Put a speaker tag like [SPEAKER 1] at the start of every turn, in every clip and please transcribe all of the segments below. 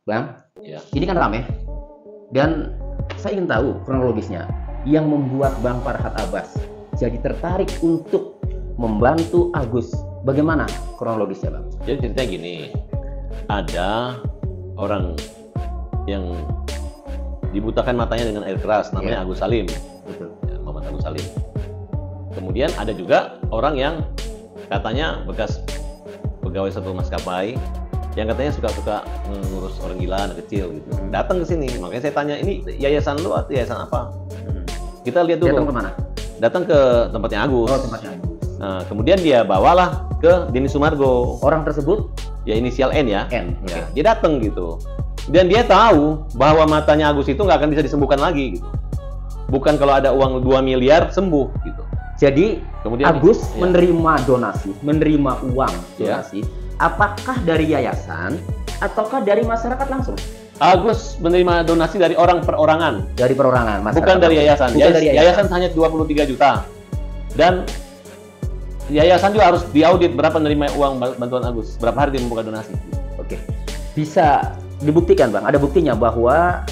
[SPEAKER 1] Bang,
[SPEAKER 2] Ya.
[SPEAKER 1] ini kan rame dan saya ingin tahu kronologisnya yang membuat Bang Farhat Abbas jadi tertarik untuk membantu Agus. Bagaimana kronologisnya, Bang?
[SPEAKER 2] Jadi ceritanya gini, ada orang yang dibutakan matanya dengan air keras, namanya Agus Salim.
[SPEAKER 1] Betul.
[SPEAKER 2] Ya, Muhammad Agus Salim. Kemudian ada juga orang yang katanya bekas pegawai satu maskapai yang katanya suka-suka ngurus orang gila, anak kecil gitu. Datang ke sini, makanya saya tanya, ini yayasan lu atau yayasan apa? Kita lihat dulu.
[SPEAKER 1] Datang kemana?
[SPEAKER 2] Datang ke tempatnya Agus.
[SPEAKER 1] Oh, tempatnya Agus.
[SPEAKER 2] Nah, kemudian dia bawalah ke Denny Sumargo.
[SPEAKER 1] Orang tersebut
[SPEAKER 2] Ya inisial N ya.
[SPEAKER 1] N.
[SPEAKER 2] Ya, dia datang gitu. Dan dia tahu bahwa matanya Agus itu nggak akan bisa disembuhkan lagi gitu. Bukan kalau ada uang 2 miliar sembuh gitu.
[SPEAKER 1] Jadi
[SPEAKER 2] Kemudian
[SPEAKER 1] Agus
[SPEAKER 2] ya.
[SPEAKER 1] menerima donasi, menerima uang
[SPEAKER 2] Ya.
[SPEAKER 1] donasi. Apakah dari yayasan ataukah dari masyarakat langsung?
[SPEAKER 2] Agus menerima donasi dari orang perorangan,
[SPEAKER 1] Dari perorangan, masyarakat
[SPEAKER 2] bukan dari
[SPEAKER 1] langsung.
[SPEAKER 2] yayasan.
[SPEAKER 1] Bukan dari
[SPEAKER 2] Yayasan hanya 23 juta. Dan yayasan juga harus diaudit berapa menerima uang bantuan Agus, berapa hari dia membuka donasi.
[SPEAKER 1] Oke. Bisa dibuktikan, Bang. Ada buktinya bahwa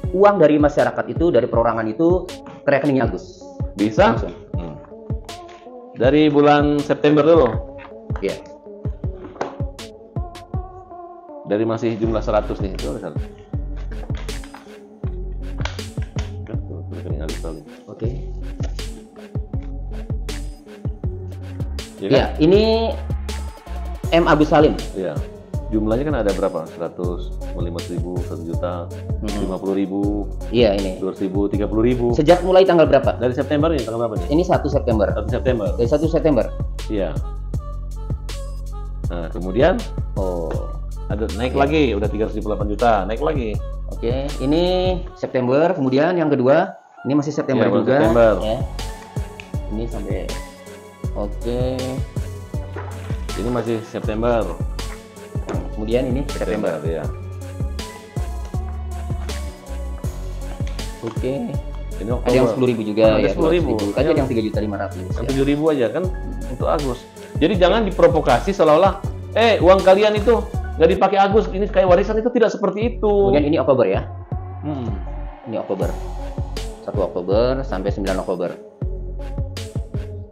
[SPEAKER 1] uang dari masyarakat itu, dari perorangan itu ke rekeningnya Agus.
[SPEAKER 2] Bisa?
[SPEAKER 1] Langsung.
[SPEAKER 2] Dari bulan September dulu.
[SPEAKER 1] Iya.
[SPEAKER 2] Dari masih jumlah 100 nih, itu bisa. Rekening Agus Salim.
[SPEAKER 1] Oke.
[SPEAKER 2] Ya kan?
[SPEAKER 1] Ya, ini M. Agus Salim.
[SPEAKER 2] Iya. Jumlahnya kan ada berapa? 150.000, 1 juta, 50.000,
[SPEAKER 1] Iya, ini.
[SPEAKER 2] 200.000, 30.000.
[SPEAKER 1] Sejak mulai tanggal berapa?
[SPEAKER 2] Dari September nih, tanggal berapa nih?
[SPEAKER 1] Ini 1 September.
[SPEAKER 2] 1 September.
[SPEAKER 1] Dari 1 September.
[SPEAKER 2] Iya. Nah, kemudian
[SPEAKER 1] Oh.
[SPEAKER 2] ada naik
[SPEAKER 1] Oke.
[SPEAKER 2] lagi, udah 378 juta, naik lagi.
[SPEAKER 1] Oke, ini September. Kemudian yang kedua, ini masih September
[SPEAKER 2] Iya,
[SPEAKER 1] juga.
[SPEAKER 2] September.
[SPEAKER 1] Ya. Ini sampai. Oke.
[SPEAKER 2] Ini masih September.
[SPEAKER 1] Kemudian ini September.
[SPEAKER 2] ya.
[SPEAKER 1] Oke.
[SPEAKER 2] Ini
[SPEAKER 1] Ada yang
[SPEAKER 2] Oktober.
[SPEAKER 1] 10.000 juga
[SPEAKER 2] Ada
[SPEAKER 1] ya.
[SPEAKER 2] 10.000.
[SPEAKER 1] Tadi ada yang 3.500.000.
[SPEAKER 2] Yang
[SPEAKER 1] Ya.
[SPEAKER 2] 7.000 aja kan untuk Agus. Jadi jangan diprovokasi seolah-olah, uang kalian itu nggak dipakai Agus, ini kayak warisan, itu tidak seperti itu.
[SPEAKER 1] Kemudian ini Oktober ya.
[SPEAKER 2] Hmm.
[SPEAKER 1] Ini Oktober. 1 Oktober sampai 9 Oktober.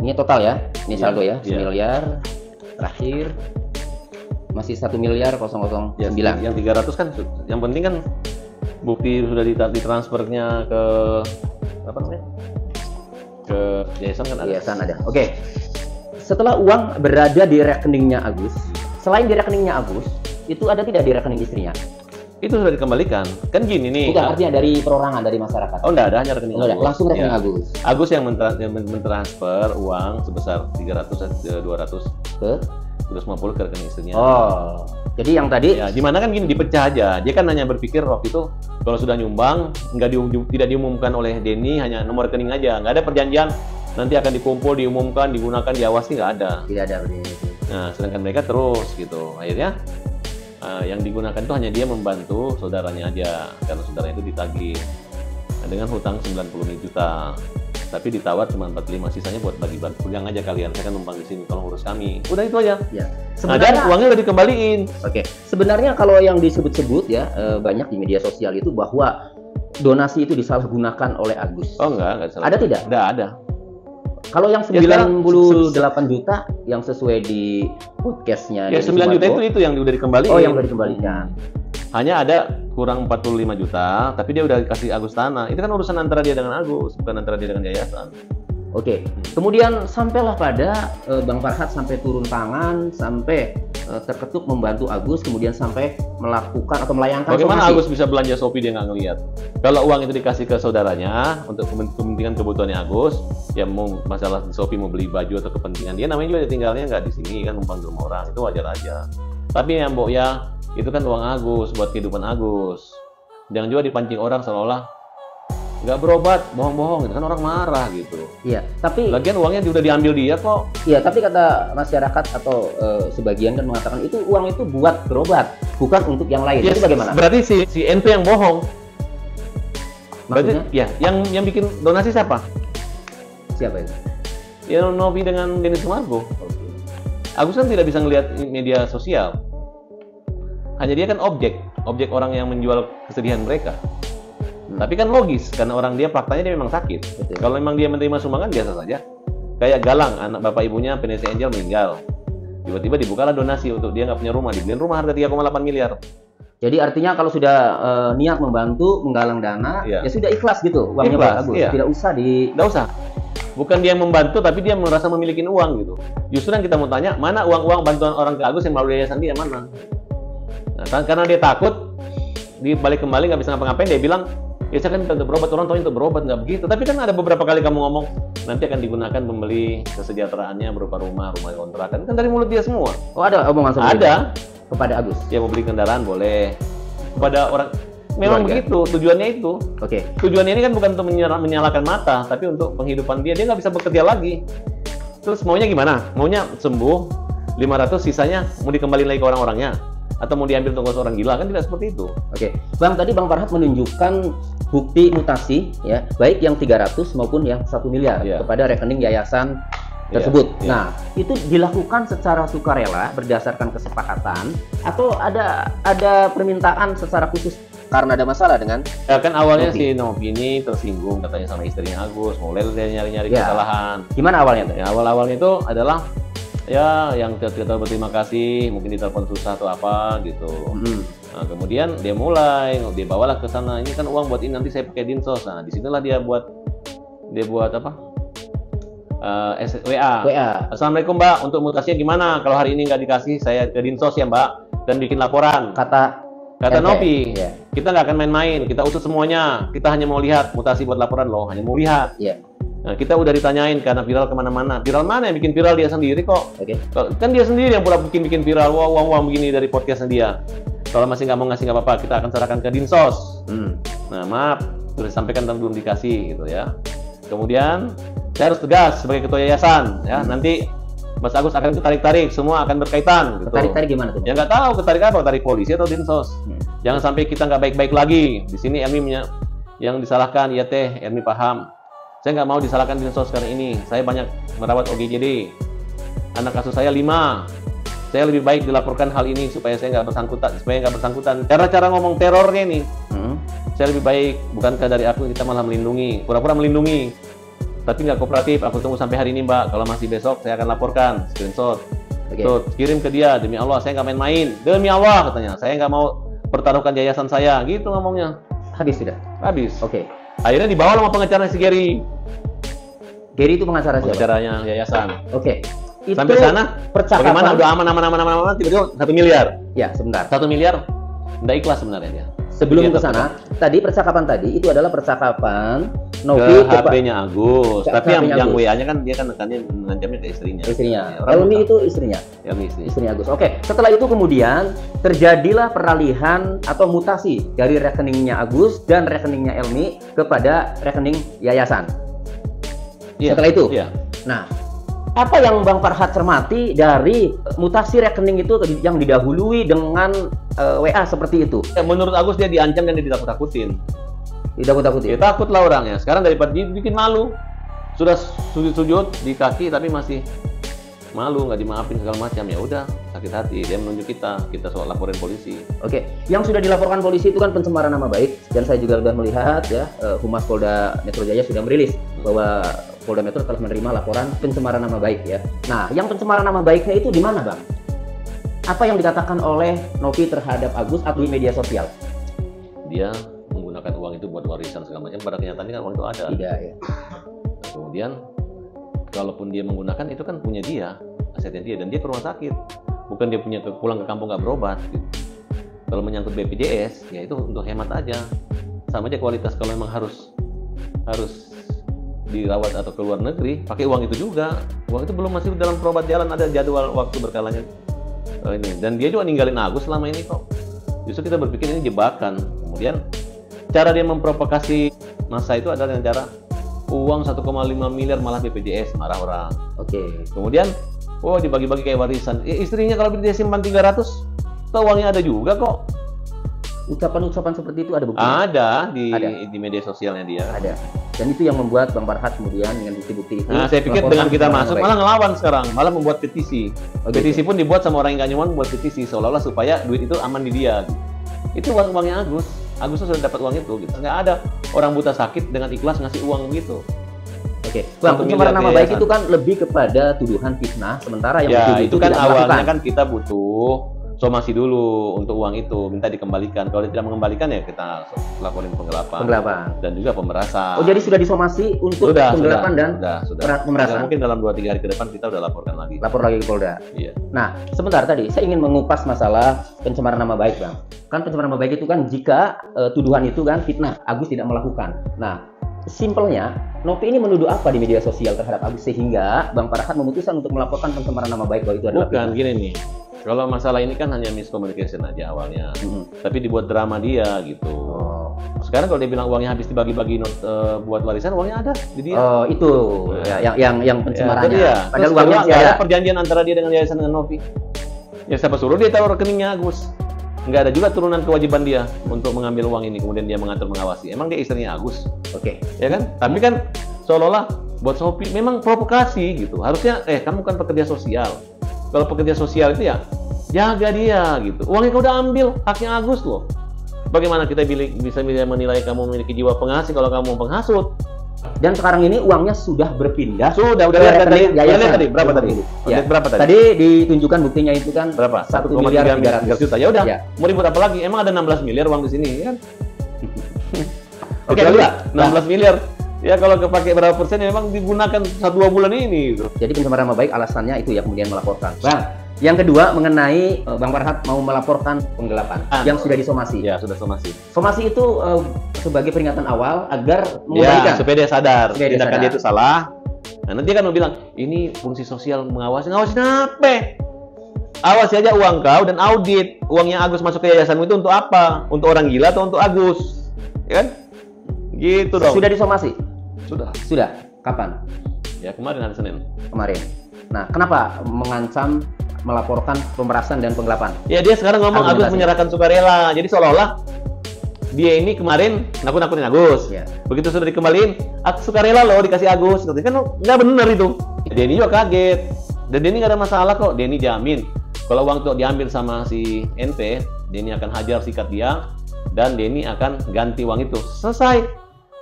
[SPEAKER 1] Ini total ya. Ini
[SPEAKER 2] Iya,
[SPEAKER 1] saldo ya.
[SPEAKER 2] iya.
[SPEAKER 1] 1 miliar. Terakhir masih 1 miliar 009.
[SPEAKER 2] Yang 300 kan, yang penting kan bukti sudah ditransfernya ke apa namanya? Ke yayasan kan ada.
[SPEAKER 1] Yayasan ada. Oke. Setelah uang berada di rekeningnya Agus, selain di rekeningnya Agus, itu ada tidak di rekening istrinya?
[SPEAKER 2] Itu sudah dikembalikan. Kan gini nih.
[SPEAKER 1] Bukan, artinya dari perorangan, dari masyarakat.
[SPEAKER 2] Oh, enggak ada, hanya rekening
[SPEAKER 1] Enggak ada,
[SPEAKER 2] Agus.
[SPEAKER 1] langsung rekening
[SPEAKER 2] Ya.
[SPEAKER 1] Agus.
[SPEAKER 2] Agus yang mentransfer uang sebesar 300 200
[SPEAKER 1] Ke?
[SPEAKER 2] 250 ke rekening istrinya.
[SPEAKER 1] Oh. Jadi yang tadi
[SPEAKER 2] Ya, gimana kan gini, dipecah aja. Dia kan hanya berpikir waktu itu kalau sudah nyumbang tidak diumumkan oleh Denny, hanya nomor rekening aja. Nggak ada perjanjian nanti akan dikumpul, diumumkan, digunakan, diawasi, nggak ada.
[SPEAKER 1] tidak ada begitu.
[SPEAKER 2] Nah, sedangkan mereka terus gitu. Akhirnya yang digunakan itu hanya dia membantu saudaranya aja, karena saudaranya itu ditagih dengan hutang 90 juta. Tapi ditawar cuma 45, sisanya buat bagi-bagi. Pulang aja kalian, saya kan numpang di sini, tolong urus kami. Udah itu aja.
[SPEAKER 1] Ya.
[SPEAKER 2] Nah, dan uangnya udah dikembaliin.
[SPEAKER 1] Oke. Sebenarnya kalau yang disebut-sebut ya banyak di media sosial itu bahwa donasi itu disalahgunakan oleh Agus.
[SPEAKER 2] Oh enggak salah.
[SPEAKER 1] Ada tidak?
[SPEAKER 2] Ada.
[SPEAKER 1] Kalau yang
[SPEAKER 2] Ya, sekarang
[SPEAKER 1] 98 juta yang sesuai di podcastnya
[SPEAKER 2] Ya
[SPEAKER 1] Denny
[SPEAKER 2] 9 juta
[SPEAKER 1] Sumargo.
[SPEAKER 2] itu yang udah dikembaliin.
[SPEAKER 1] Oh, yang udah dikembalikan.
[SPEAKER 2] Hanya ada kurang 45 juta, tapi dia udah kasih Agus tanah. Itu kan urusan antara dia dengan Agus, bukan antara dia dengan yayasan.
[SPEAKER 1] Oke. Kemudian sampailah pada Bang Farhat sampai turun tangan, sampai terketuk membantu Agus, kemudian sampai melakukan atau melayangkan
[SPEAKER 2] Bagaimana
[SPEAKER 1] somasi.
[SPEAKER 2] Agus bisa belanja Shopee dia nggak ngelihat? Kalau uang itu dikasih ke saudaranya untuk kepentingan kebutuhannya Agus, ya mau masalah Shopee mau beli baju atau kepentingan dia, namanya juga tinggalnya nggak di sini kan, numpang di rumah orang, itu wajar aja. Tapi yang Mbok ya, itu kan uang Agus buat kehidupan Agus. Jangan juga dipancing orang seolah-olah nggak berobat, bohong-bohong, itu kan orang marah gitu.
[SPEAKER 1] Iya, tapi
[SPEAKER 2] Lagian uangnya udah diambil dia kok.
[SPEAKER 1] iya, tapi kata masyarakat atau sebagian kan mengatakan itu uang itu buat berobat, bukan untuk yang lain.
[SPEAKER 2] Yes,
[SPEAKER 1] Itu bagaimana?
[SPEAKER 2] berarti si ente yang bohong. Berarti
[SPEAKER 1] Maksudnya
[SPEAKER 2] ya yang bikin donasi siapa?
[SPEAKER 1] siapa itu?
[SPEAKER 2] Ya Novi dengan Denny Sumargo. Agus kan tidak bisa ngelihat media sosial. Hanya dia kan objek. objek orang yang menjual kesedihan mereka. Tapi kan logis, karena orang dia faktanya dia memang sakit.
[SPEAKER 1] Betul.
[SPEAKER 2] Kalau memang dia menerima sumbangan biasa saja. Kayak Galang, anak bapak ibunya PNS Angel meninggal. Tiba-tiba dibukalah donasi untuk dia nggak punya rumah, dibeliin rumah harga 3,8 miliar.
[SPEAKER 1] Jadi artinya kalau sudah niat membantu, menggalang dana,
[SPEAKER 2] Iya.
[SPEAKER 1] ya sudah ikhlas gitu uangnya
[SPEAKER 2] Ikhlas,
[SPEAKER 1] Pak Agus.
[SPEAKER 2] iya.
[SPEAKER 1] Tidak usah
[SPEAKER 2] Nggak usah. Bukan dia yang membantu, tapi dia merasa memiliki uang gitu. Justru yang kita mau tanya, mana uang-uang bantuan orang ke Agus yang melalui yayasan dia mana? Nah, karena dia takut, dibalik kembali nggak bisa ngapa-ngapain, dia bilang, ya saya kan untuk berobat, orang tua untuk berobat, nggak begitu. Tapi kan ada beberapa kali kamu ngomong, nanti akan digunakan membeli kesejahteraannya berupa rumah kontrakan. Kan dari mulut dia semua.
[SPEAKER 1] Oh, ada omongan seperti itu
[SPEAKER 2] Ada.
[SPEAKER 1] kepada Agus.
[SPEAKER 2] Ya mau beli kendaraan boleh. Kepada orang, memang
[SPEAKER 1] Keluarga.
[SPEAKER 2] begitu, tujuannya itu.
[SPEAKER 1] Oke.
[SPEAKER 2] Tujuannya ini kan bukan untuk menyalakan mata, tapi untuk penghidupan dia nggak bisa bekerja lagi. Terus maunya gimana? Maunya sembuh, 500 sisanya mau dikembaliin lagi ke orang-orangnya? Atau mau diambil untuk orang gila? Kan tidak seperti itu.
[SPEAKER 1] Oke, Bang, tadi Bang Farhat menunjukkan bukti mutasi ya, baik yang 300 maupun yang 1 miliar
[SPEAKER 2] Iya.
[SPEAKER 1] kepada rekening yayasan
[SPEAKER 2] Iya,
[SPEAKER 1] tersebut.
[SPEAKER 2] iya.
[SPEAKER 1] Nah, itu dilakukan secara sukarela berdasarkan kesepakatan atau ada permintaan secara khusus karena ada masalah dengan
[SPEAKER 2] Ya kan awalnya
[SPEAKER 1] Novi.
[SPEAKER 2] si Novi ini tersinggung katanya sama istrinya Agus, mulai dia nyari-nyari
[SPEAKER 1] Ya.
[SPEAKER 2] kesalahan.
[SPEAKER 1] gimana awalnya tuh?
[SPEAKER 2] Ya awal-awalnya itu adalah ya yang kita berterima kasih, mungkin ditelepon susah atau apa gitu.
[SPEAKER 1] Mm.
[SPEAKER 2] Nah, kemudian dia mulai, dia bawalah ke sana, ini kan uang buat ini nanti saya pakai dinsos. Nah, disinilah dia buat apa? WA. Assalamualaikum Mbak, untuk mutasinya gimana? Kalau hari ini nggak dikasih, saya ke dinsos ya Mbak, dan bikin laporan.
[SPEAKER 1] Kata RT.
[SPEAKER 2] Novi,
[SPEAKER 1] Iya.
[SPEAKER 2] kita nggak akan main-main, kita usut semuanya. Kita hanya mau lihat mutasi buat laporan loh, hanya mau lihat.
[SPEAKER 1] Iya.
[SPEAKER 2] Nah, kita udah ditanyain karena viral kemana-mana. Viral mana yang bikin viral dia sendiri kok?
[SPEAKER 1] Oke.
[SPEAKER 2] Kan dia sendiri yang pula bikin viral, wah begini dari podcastnya dia. Kalau masih nggak mau ngasih nggak apa-apa, kita akan serahkan ke dinsos. Nah maaf, sudah disampaikan tapi belum dikasih gitu ya. Kemudian saya harus tegas sebagai ketua yayasan ya. Nanti Mas Agus akan ketarik-tarik, semua akan berkaitan. Gitu.
[SPEAKER 1] Ketarik-tarik gimana tuh?
[SPEAKER 2] Ya nggak tahu ketarik apa, tarik polisi atau dinsos. Jangan sampai kita nggak baik-baik lagi. Di sini Ermi yang disalahkan, ya teh, Ermi paham. Saya nggak mau disalahkan dinsos sekarang ini. Saya banyak merawat OGJD. Anak kasus saya 5. Saya lebih baik dilaporkan hal ini supaya saya nggak bersangkutan. Cara ngomong terornya nih. Saya lebih baik, bukankah dari aku kita malah melindungi, pura-pura melindungi, tapi nggak kooperatif. Aku tunggu sampai hari ini Mbak, kalau masih besok saya akan laporkan, screenshot.
[SPEAKER 1] Oke.
[SPEAKER 2] Tuh, kirim ke dia, demi Allah saya nggak main-main, demi Allah katanya, saya nggak mau pertaruhkan yayasan saya, gitu ngomongnya.
[SPEAKER 1] Habis sudah.
[SPEAKER 2] Habis.
[SPEAKER 1] Oke.
[SPEAKER 2] Akhirnya dibawa sama pengacara si Gary,
[SPEAKER 1] Gary itu pengacara siapa?
[SPEAKER 2] pengacaranya yayasan.
[SPEAKER 1] Oke. Itu
[SPEAKER 2] Sampai sana,
[SPEAKER 1] percakapan.
[SPEAKER 2] bagaimana udah aman, tiba-tiba 1 miliar.
[SPEAKER 1] Ya, sebentar.
[SPEAKER 2] 1 miliar, nggak ikhlas sebenarnya dia.
[SPEAKER 1] Sebelum
[SPEAKER 2] Dia
[SPEAKER 1] ke sana, tadi percakapan tadi itu adalah percakapan Novi
[SPEAKER 2] ke HP-nya Agus,
[SPEAKER 1] Ke
[SPEAKER 2] tapi
[SPEAKER 1] HP-nya
[SPEAKER 2] yang
[SPEAKER 1] Agus.
[SPEAKER 2] WA-nya kan dia kan nekannya mengancamnya ke istrinya.
[SPEAKER 1] istrinya.
[SPEAKER 2] Ya, orang
[SPEAKER 1] Elmi
[SPEAKER 2] tahu.
[SPEAKER 1] itu istrinya,
[SPEAKER 2] Elmi istri.
[SPEAKER 1] istrinya Agus. Oke, setelah itu kemudian terjadilah peralihan atau mutasi dari rekeningnya Agus dan rekeningnya Elmi kepada rekening yayasan.
[SPEAKER 2] Iya.
[SPEAKER 1] Setelah itu?
[SPEAKER 2] Iya.
[SPEAKER 1] Nah, apa yang Bang Farhat cermati dari mutasi rekening itu yang didahului dengan WA seperti itu?
[SPEAKER 2] Ya, menurut Agus dia diancam dan dia ditakut-takutin.
[SPEAKER 1] Ditakut-takuti.
[SPEAKER 2] Dia takut lah orangnya. Sekarang daripada dia bikin malu, sudah sujud-sujud di kaki tapi masih malu, nggak dimaafin segala macam. Ya udah, sakit hati. Dia menunjuk kita soal laporin polisi.
[SPEAKER 1] Oke, yang sudah dilaporkan polisi itu kan pencemaran nama baik, dan saya juga sudah melihat ya Humas Polda Metro Jaya sudah merilis bahwa Polda Metro telah menerima laporan pencemaran nama baik ya. Nah, yang pencemaran nama baiknya itu di mana, Bang? Apa yang dikatakan oleh Novi terhadap Agus atau di media sosial?
[SPEAKER 2] Dia menggunakan uang itu buat warisan segala macam. Pada kenyataannya kan uang itu ada.
[SPEAKER 1] Tidak ya.
[SPEAKER 2] Kemudian, kalaupun dia menggunakan itu kan punya dia, asetnya dia, dan dia ke rumah sakit. Bukan dia punya pulang ke kampung nggak berobat. Gitu. Kalau menyangkut BPJS, ya itu untuk hemat aja. Sama aja kualitas kalau memang harus dirawat atau ke luar negeri, pakai uang itu juga. Uang itu belum masih dalam perobat jalan, ada jadwal waktu berkalanya. Ini. Dan dia juga ninggalin Agus selama ini kok. Justru kita berpikir ini jebakan. Kemudian cara dia memprovokasi masa itu adalah dengan cara uang 1,5 miliar malah BPJS, marah orang.
[SPEAKER 1] Oke.
[SPEAKER 2] Kemudian, dibagi-bagi kayak warisan. Istrinya kalau dia simpan 300, toh uangnya ada juga kok.
[SPEAKER 1] Ucapan-ucapan seperti itu ada bukti?
[SPEAKER 2] Ada
[SPEAKER 1] Ada.
[SPEAKER 2] di media sosialnya dia.
[SPEAKER 1] Ada. Dan itu yang membuat Bang Farhat kemudian dengan bukti-bukti itu.
[SPEAKER 2] Nah, saya pikir
[SPEAKER 1] melaporkan
[SPEAKER 2] dengan kita
[SPEAKER 1] pencemaran
[SPEAKER 2] masuk
[SPEAKER 1] nama
[SPEAKER 2] malah ngelawan sekarang, malah membuat petisi.
[SPEAKER 1] Oh,
[SPEAKER 2] Petisi pun dibuat sama orang yang nggak nyaman, buat petisi seolah-olah supaya duit itu aman di dia. Itu uangnya Agus. Agus sudah dapat uang itu. Gitu. Nggak ada orang buta sakit dengan ikhlas ngasih uang gitu.
[SPEAKER 1] Oke, Bang, pencemaran nama baik itu kan lebih kepada tuduhan fitnah, sementara yang dituduh
[SPEAKER 2] itu kan
[SPEAKER 1] tidak
[SPEAKER 2] awalnya
[SPEAKER 1] melakukan.
[SPEAKER 2] kan kita butuh somasi dulu untuk uang itu, minta dikembalikan. Kalau tidak mengembalikan ya kita laporin penggelapan. Dan juga pemerasan.
[SPEAKER 1] Oh, jadi sudah disomasi untuk penggelapan dan pemerasan.
[SPEAKER 2] Mungkin dalam 2-3 hari ke depan kita udah laporkan lagi.
[SPEAKER 1] Lapor lagi ke Polda.
[SPEAKER 2] Iya.
[SPEAKER 1] Nah, sebentar tadi saya ingin mengupas masalah pencemaran nama baik, Bang. Kan pencemaran nama baik itu kan jika tuduhan itu kan fitnah, Agus tidak melakukan. Nah, simpelnya, Nopi ini menuduh apa di media sosial terhadap Agus sehingga Bang Farhat memutuskan untuk melaporkan pencemaran nama baik bahwa itu adalah
[SPEAKER 2] fitnah? Gini nih. Kalau masalah ini kan hanya miscommunication aja awalnya, tapi dibuat drama dia gitu. Sekarang kalau dia bilang uangnya habis dibagi-bagi buat warisan, uangnya ada di dia.
[SPEAKER 1] Oh, itu yang pencemarannya.
[SPEAKER 2] Ya, padahal uangnya nggak ada perjanjian antara dia dengan yayasan dengan Novi. Ya siapa suruh dia taruh rekeningnya Agus? Nggak ada juga turunan kewajiban dia untuk mengambil uang ini, kemudian dia mengatur mengawasi. Emang dia istrinya Agus?
[SPEAKER 1] Oke.
[SPEAKER 2] Ya kan? Tapi kan seolah-olah buat Shopee memang provokasi gitu. Harusnya kamu kan pekerja sosial. Kalau pekerja sosial itu ya jaga dia gitu. Uangnya kau udah ambil, haknya Agus loh. Bagaimana kita bisa menilai kamu memiliki jiwa pengasih kalau kamu penghasut?
[SPEAKER 1] Dan sekarang ini uangnya sudah berpindah.
[SPEAKER 2] Udah lihat tadi berapa tadi?
[SPEAKER 1] Ya. Berapa tadi? Tadi ditunjukkan buktinya itu kan
[SPEAKER 2] berapa?
[SPEAKER 1] 1 miliar 300
[SPEAKER 2] juta. Ya udah, mau ribut apa lagi? Emang ada 16 miliar uang di sini kan?
[SPEAKER 1] Oke,
[SPEAKER 2] 16 miliar. Ya kalau kepake berapa persen ya memang digunakan 1-2 bulan ini gitu.
[SPEAKER 1] Jadi pencemaran nama baik alasannya itu ya kemudian melaporkan. Bang, yang kedua mengenai Bang Farhat mau melaporkan penggelapan yang sudah disomasi.
[SPEAKER 2] Ya, sudah somasi.
[SPEAKER 1] Somasi itu sebagai peringatan awal agar mengembalikan.
[SPEAKER 2] Ya, supaya dia sadar tindakan dia itu salah. Nah, nanti kan mau bilang, ini fungsi sosial mengawasi. Ngawasin apa? Awasi aja uang kau dan audit. Uangnya Agus masuk ke yayasanmu itu untuk apa? Untuk orang gila atau untuk Agus? Ya kan? Gitu dong.
[SPEAKER 1] Sudah disomasi? Sudah. Kapan?
[SPEAKER 2] Ya, kemarin hari Senin.
[SPEAKER 1] Kemarin. Nah, kenapa mengancam melaporkan pemerasan dan penggelapan?
[SPEAKER 2] Ya, dia sekarang ngomong Agus menyerahkan sukarela. Jadi seolah-olah dia ini kemarin nakut-nakutin Agus. Ya. Begitu sudah dikembaliin, sukarela loh dikasih Agus. Kan nggak bener itu. Denny juga kaget. Dan Denny nggak ada masalah kok. Denny jamin kalau uang itu diambil sama si NT, Denny akan hajar sikat dia dan Denny akan ganti uang itu. Selesai.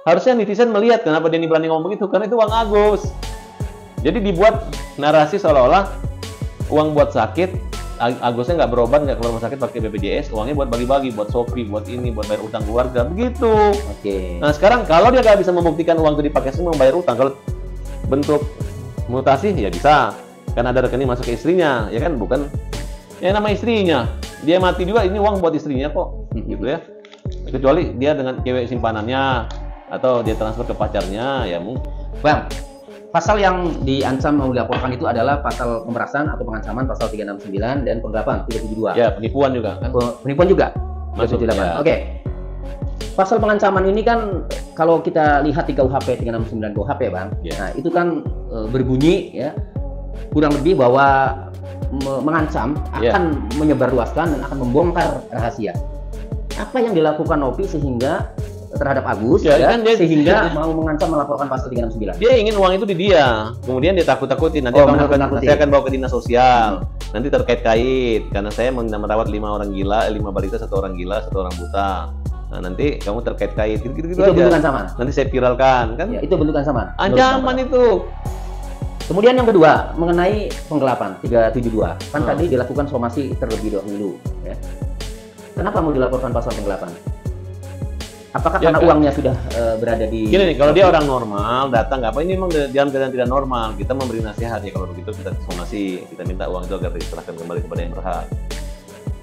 [SPEAKER 2] Harusnya netizen melihat kenapa Denny berani ngomong begitu, karena itu uang Agus. Jadi dibuat narasi seolah-olah uang buat sakit, Agusnya nggak berobat, nggak keluar rumah sakit pakai BPJS, uangnya buat bagi-bagi, buat Shopee, buat ini, buat bayar utang keluarga, begitu.
[SPEAKER 1] Oke.
[SPEAKER 2] Nah sekarang kalau dia nggak bisa membuktikan uang itu dipakai semua bayar utang, kalau bentuk mutasi ya bisa, karena ada rekening masuk ke istrinya, ya kan, bukan ya nama istrinya. Dia mati juga, ini uang buat istrinya kok, gitu ya. Kecuali dia dengan cewek simpanannya atau dia transfer ke pacarnya, ya mungkin.
[SPEAKER 1] Bang, pasal yang diancam mau dilaporkan itu adalah pasal pemerasan atau pengancaman pasal 369 dan penggelapan 372.
[SPEAKER 2] Ya, penipuan juga kan?
[SPEAKER 1] Penipuan juga.
[SPEAKER 2] Masuk
[SPEAKER 1] 378.
[SPEAKER 2] ya.
[SPEAKER 1] Oke. Pasal pengancaman ini kan kalau kita lihat di KUHP 369 KUHP, Bang.
[SPEAKER 2] Ya.
[SPEAKER 1] Nah, itu kan berbunyi ya kurang lebih bahwa mengancam akan menyebarluaskan dan akan membongkar rahasia. Apa yang dilakukan Nopi sehingga terhadap Agus kan dia, sehingga mau mengancam melaporkan pasal 369.
[SPEAKER 2] Dia ingin uang itu di dia, kemudian dia takut-takutin. Nanti saya akan bawa ke dinas sosial. Nanti terkait-kait karena saya merawat 5 orang gila, 5 balita, 1 orang gila, 1 orang buta. Nah, nanti kamu terkait-kait gitu-gitu
[SPEAKER 1] itu aja. Bentuk ancaman.
[SPEAKER 2] Nanti saya viralkan kan?
[SPEAKER 1] Ya, itu bentuk ancaman.
[SPEAKER 2] Ancaman itu.
[SPEAKER 1] Kemudian yang kedua mengenai penggelapan 372. Kan tadi dilakukan somasi terlebih dahulu ya. Kenapa mau dilaporkan pasal penggelapan? Apakah karena uangnya sudah berada di...
[SPEAKER 2] Gini nih, kalau dia orang normal, datang nggak apa, ini memang dalam keadaan tidak normal, kita memberi nasihat ya, kalau begitu kita somasi, kita minta uang itu agar diserahkan kembali kepada yang berhak.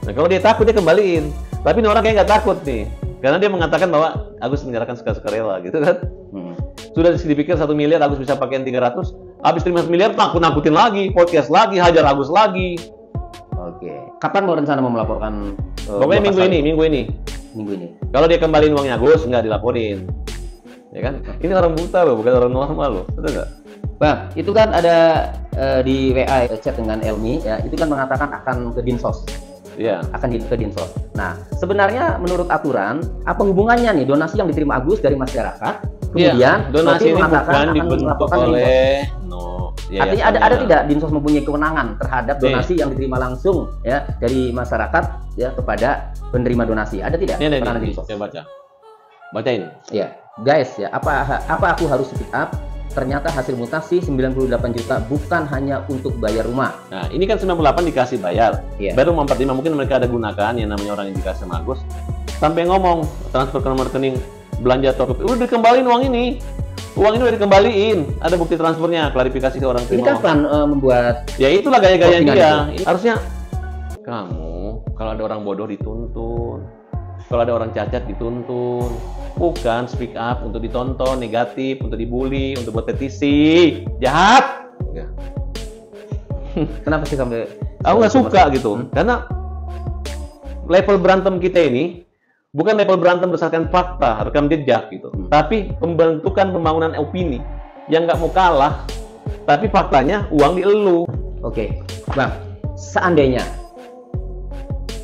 [SPEAKER 2] Nah kalau dia takut, dia kembaliin. Tapi ini orang kayak nggak takut nih, karena dia mengatakan bahwa Agus menyerahkan suka-sukarela gitu kan. Sudah dipikir 1 miliar, Agus bisa pakaian 300, habis terima 1 miliar, takut-nakutin lagi, podcast lagi, hajar Agus lagi.
[SPEAKER 1] Oke. Kapan mau rencana mau melaporkan?
[SPEAKER 2] Pokoknya minggu ini. Kalau dia kembaliin uangnya Agus, nggak dilaporin, ya kan? Ini orang buta loh, bukan orang normal loh, betul nggak?
[SPEAKER 1] Bang, itu kan ada di WA chat dengan Elmi, ya, itu kan mengatakan akan ke Dinsos.
[SPEAKER 2] Iya.
[SPEAKER 1] Akan ke Dinsos. Nah, sebenarnya menurut aturan, apa hubungannya nih donasi yang diterima Agus dari masyarakat? Kemudian
[SPEAKER 2] donasi ini
[SPEAKER 1] bukan
[SPEAKER 2] dibentuk oleh
[SPEAKER 1] Artinya ada tidak Dinsos mempunyai kewenangan terhadap donasi yang diterima langsung ya dari masyarakat ya kepada penerima donasi? Ada tidak?
[SPEAKER 2] Ini,
[SPEAKER 1] Dinsos?
[SPEAKER 2] saya baca. Bacain.
[SPEAKER 1] Ya, guys ya, apa aku harus speak up? Ternyata hasil mutasi 98 juta bukan hanya untuk bayar rumah.
[SPEAKER 2] Nah, ini kan 98 dikasih bayar.
[SPEAKER 1] Iya.
[SPEAKER 2] Baru 45 mungkin mereka ada gunakan yang namanya orang yang dikasih sama Agus. Sampai ngomong transfer ke nomor rekening belanja top up. Udah dikembaliin uang ini. Uang ini udah dikembaliin. Ada bukti transfernya, klarifikasi ke orang
[SPEAKER 1] Ini
[SPEAKER 2] terima.
[SPEAKER 1] kapan membuat
[SPEAKER 2] Ya itulah gaya-gaya dia.
[SPEAKER 1] itu?
[SPEAKER 2] Harusnya kamu kalau ada orang bodoh dituntun. Kalau ada orang cacat dituntun. Bukan speak up untuk ditonton, negatif, untuk dibully, untuk buat petisi. Jahat. Ya.
[SPEAKER 1] Kenapa sih sampai
[SPEAKER 2] Aku nggak suka gitu. Karena level berantem kita ini bukan level berantem berdasarkan fakta, rekam jejak gitu. Tapi pembentukan pembangunan opini yang nggak mau kalah. Tapi faktanya uang di elu.
[SPEAKER 1] Oke, Bang. Seandainya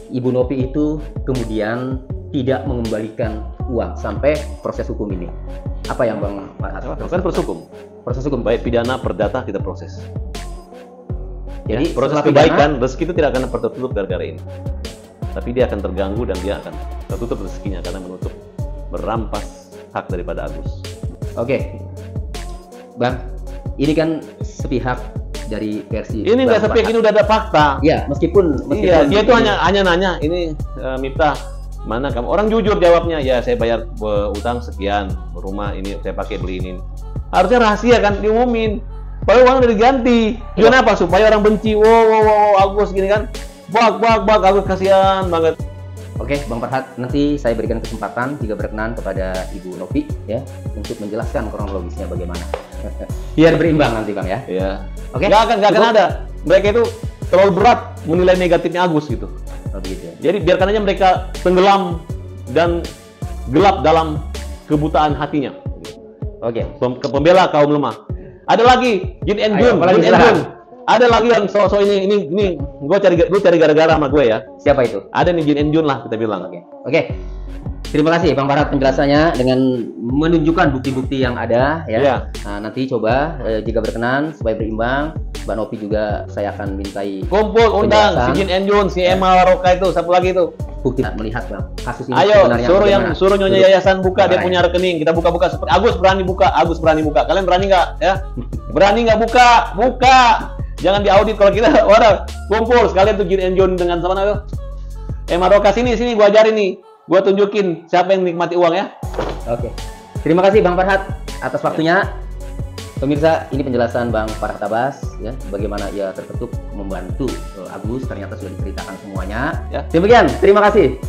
[SPEAKER 1] Ibu Nopi itu kemudian tidak mengembalikan uang sampai proses hukum ini, apa yang Bang Farhat?
[SPEAKER 2] Kan proses hukum.
[SPEAKER 1] Proses hukum.
[SPEAKER 2] Baik pidana, perdata kita proses.
[SPEAKER 1] Jadi
[SPEAKER 2] Ya, proses
[SPEAKER 1] setelah
[SPEAKER 2] kebaikan,
[SPEAKER 1] pidana,
[SPEAKER 2] rezeki itu tidak akan tertutup gara-gara ini. Tapi dia akan terganggu dan dia akan tertutup rezekinya karena merampas hak daripada Agus.
[SPEAKER 1] Oke, Bang. Ini kan sepihak dari versi.
[SPEAKER 2] Ini nggak sepihak, ini udah ada fakta.
[SPEAKER 1] Ya, meskipun
[SPEAKER 2] Iya, dia itu hanya nanya, ini Miftah, mana kamu? Orang jujur jawabnya, ya saya bayar utang sekian, rumah ini saya pakai beli ini. Harusnya rahasia kan, diumumin. Padahal uang udah diganti. Gimana apa? Supaya orang benci, wow, Agus gini kan. Bak, Agus kasihan banget.
[SPEAKER 1] Oke, Bang Farhat, nanti saya berikan kesempatan jika berkenan kepada Ibu Nopi ya untuk menjelaskan kronologisnya bagaimana. Biar berimbang nanti, Bang ya.
[SPEAKER 2] Iya.
[SPEAKER 1] Oke.
[SPEAKER 2] Nggak akan ada. Mereka itu terlalu berat menilai negatifnya Agus gitu.
[SPEAKER 1] Oh, begitu ya.
[SPEAKER 2] Jadi biarkan aja mereka tenggelam dan gelap dalam kebutaan hatinya.
[SPEAKER 1] Oke.
[SPEAKER 2] Pembela kaum lemah. Ada lagi Jin and
[SPEAKER 1] Ayo,
[SPEAKER 2] Jun,
[SPEAKER 1] apalagi
[SPEAKER 2] Jin and
[SPEAKER 1] sekarang?
[SPEAKER 2] Jun. Ada lagi yang so ini gue cari gara-gara sama gue ya.
[SPEAKER 1] Siapa itu?
[SPEAKER 2] Ada nih Jin and Jun lah kita bilang.
[SPEAKER 1] Oke. Terima kasih Bang Farhat penjelasannya dengan menunjukkan bukti-bukti yang ada ya.
[SPEAKER 2] Iya.
[SPEAKER 1] Nah, nanti coba jika berkenan supaya berimbang, Mbak Nopi juga saya akan mintai
[SPEAKER 2] Kumpul undang
[SPEAKER 1] penjelasan.
[SPEAKER 2] si Jin and Jun, si Emma Waroka itu, satu lagi itu.
[SPEAKER 1] Bukti melihat Bang kasus ini
[SPEAKER 2] Ayo
[SPEAKER 1] sebenarnya bagaimana.
[SPEAKER 2] suruh nyonya
[SPEAKER 1] Duduk.
[SPEAKER 2] yayasan buka, dia
[SPEAKER 1] Baik.
[SPEAKER 2] punya rekening, kita buka-buka seperti Agus berani buka. Kalian berani nggak ya? Berani nggak buka? Jangan diaudit kalau kita orang kumpul sekalian tuh Jin and Jun dengan sama itu. Emma Waroka sini gua ajarin nih. Gua tunjukin siapa yang nikmati uang ya.
[SPEAKER 1] Oke. Terima kasih Bang Farhat atas waktunya. Pemirsa, ini penjelasan Bang Farhat Abbas ya, bagaimana ia terketuk membantu Agus, ternyata sudah diceritakan semuanya.
[SPEAKER 2] Ya.
[SPEAKER 1] Demikian, terima kasih.